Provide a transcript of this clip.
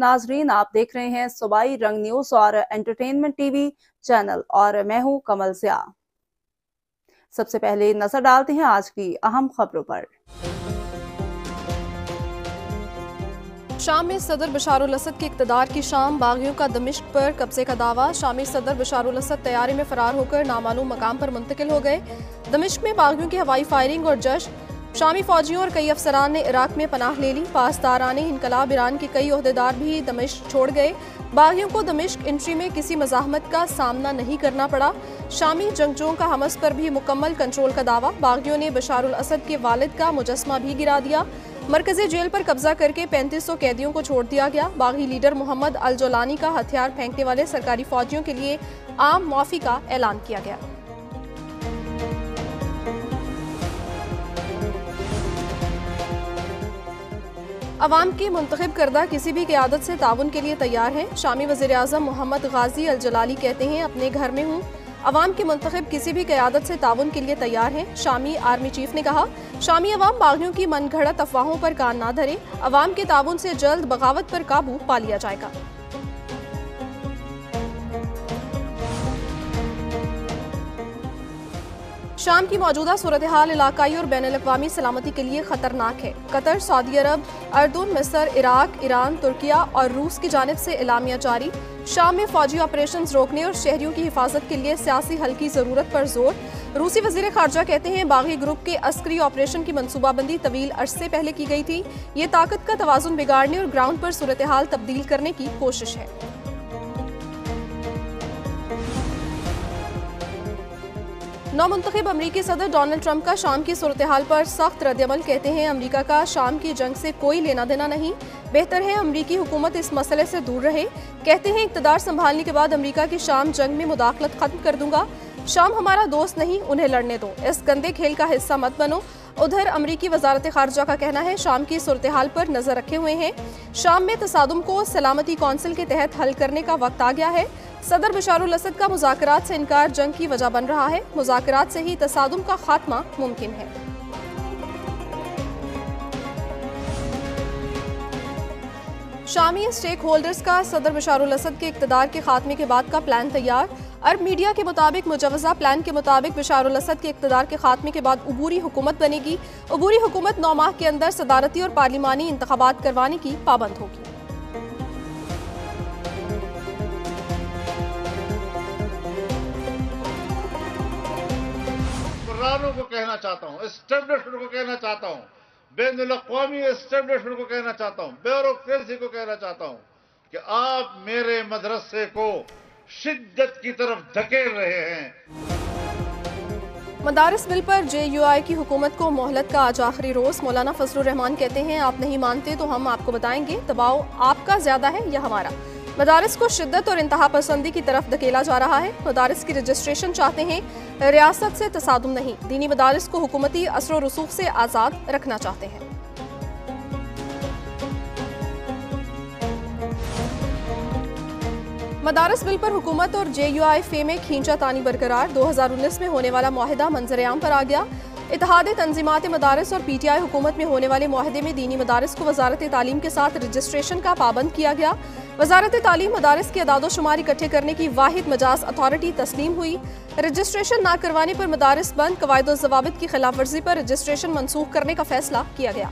नाजरीन, आप देख रहे हैं सूबाई रंग न्यूज और एंटरटेनमेंट टीवी चैनल और मैं हूं कमल सिया। सबसे पहले नजर डालते हैं आज की अहम खबरों पर। शाम में सदर बशारुल असद के इक़्तिदार की शाम, बागियों का दमिश्क पर कब्जे का दावा। शामी सदर बशारुल असद तैयारी में फरार होकर नामालूम मकाम पर मुंतकिल हो गए। दमिश्क में बागियों की हवाई फायरिंग और जश्न। शामी फौजियों और कई अफसरान ने इराक में पनाह ले ली। पासदारान इनकलाब ईरान के कई ओहदेदार भी दमिश्क छोड़ गए। बागियों को दमिश्क एंट्री में किसी मज़ाहमत का सामना नहीं करना पड़ा। शामी जंगजुओं का हमस पर भी मुकम्मल कंट्रोल का दावा। बागियों ने बशारुल असद के वालिद का मुजस्मा भी गिरा दिया। मरकजी जेल पर कब्जा करके 3500 कैदियों को छोड़ दिया गया। बागी लीडर मोहम्मद अल जोलानी का हथियार फेंकने वाले सरकारी फौजियों के लिए आम मुआफ़ी का ऐलान किया गया। अवाम की मुंतखब करदा किसी भी क़यादत से ताउन के लिए तैयार हैं। शामी वज़ीर आज़म मोहम्मद गाजी अल जलाली कहते हैं, अपने घर में हूँ, अवाम की मुंतखब किसी भी क़यादत से ताउन के लिए तैयार हैं। शामी आर्मी चीफ ने कहा, शामी अवाम बागियों की मनगढ़ंत अफवाहों पर कान ना धरे। अवाम के ताउन से जल्द बगावत पर काबू पा लिया जाएगा। शाम की मौजूदा सूरत हाल इलाकाई और बैनुल अक़वामी सलामती के लिए खतरनाक है। कतर, सऊदी अरब, अर्दन, मिस्र, इराक, ईरान, तुर्किया और रूस की जानिब से एलामिया जारी। शाम में फौजी ऑपरेशन रोकने और शहरियों की हिफाजत के लिए सियासी हल की जरूरत पर जोर। रूसी वजीर खारजा कहते हैं, बागी ग्रुप के अस्करी ऑपरेशन की मनसूबाबंदी तवील अरसे पहले की गई थी। ये ताकत का तवाजुन बिगाड़ने और ग्राउंड पर सूरत हाल तब्दील करने की कोशिश है। नौमुंतखब अमरीकी सदर डोनाल्ड ट्रंप का शाम की सूरत हाल पर सख्त रद्दअमल। कहते हैं, अमरीका का शाम की जंग से कोई लेना देना नहीं। बेहतर है अमरीकी हुकूमत इस मसले से दूर रहे। कहते हैं, इक़्तिदार संभालने के बाद अमरीका की शाम जंग में मुदाखलत खत्म कर दूंगा। शाम हमारा दोस्त नहीं, उन्हें लड़ने दो, इस गंदे खेल का हिस्सा मत बनो। उधर अमरीकी वजारत खारजा का कहना है, शाम की सूरत हाल पर नजर रखे हुए हैं। शाम में तसादुम को सलामती कौंसिल के तहत हल करने का वक्त आ गया है। सदर बशारुल असद का मुज़ाकरात से इनकार जंग की वजह बन रहा है। मुज़ाकरात से ही तसादुम का खात्मा मुमकिन है। शामी स्टेक होल्डर्स का सदर बशारुल असद के इक़्तिदार के खात्मे के बाद का प्लान तैयार। अरब मीडिया के मुताबिक मुजवज़ा प्लान के मुताबिक बशारुल असद के इक़्तिदार के खात्मे के बाद उबूरी हुकूमत बनेगी। उबूरी हुकूमत 9 माह के अंदर सदारती और पार्लिमानी इंतखाबात करवाने की पाबंद होगी। को कहना चाहता हूँ, एस्टेब्लिशमेंट को कहना चाहता हूँ, बैनुल-अक़वामी एस्टेब्लिशमेंट को कहना चाहता हूँ, ब्यूरोक्रेसी को कहना चाहता हूँ कि आप मेरे मदरसे को शिद्दत की तरफ धकेल रहे हैं। मदारिस बिल पर JUI की हुकूमत को मोहलत का आज आखिरी रोज। मौलाना फजलुर रहमान कहते हैं, आप नहीं मानते तो हम आपको बताएंगे, दबाव आपका ज्यादा है या हमारा। मदारिस को शिद्दत और इंतहा पसंदी की तरफ धकेला जा रहा है। मदारिस की रजिस्ट्रेशन चाहते हैं, रियासत से तसादुम नहीं। दीनी मदारिस को हुकूमती असर और रसूख से आज़ाद रखना चाहते हैं। मदारिस बिल पर हुकूमत और JUI फे में खींचातानी बरकरार। 2019 में होने वाला मुआहिदा मंजर-ए-आम पर आ गया। इत्तेहाद तंजीमात मदारिस और PTI हुकूमत में होने वाले मुआहिदे में दीनी मदारिस को वजारत तालीम के साथ रजिस्ट्रेशन का पाबंद किया गया। वजारत तालीम मदारिस की अदाद-ओ-शुमार इकट्ठे करने की वाहिद मजाज अथॉरिटी तस्लीम हुई। रजिस्ट्रेशन न करवाने पर मदारिस बंद। कवायद और ज़वाबित की खिलाफ वर्जी पर रजिस्ट्रेशन मनसूख करने का फैसला किया गया।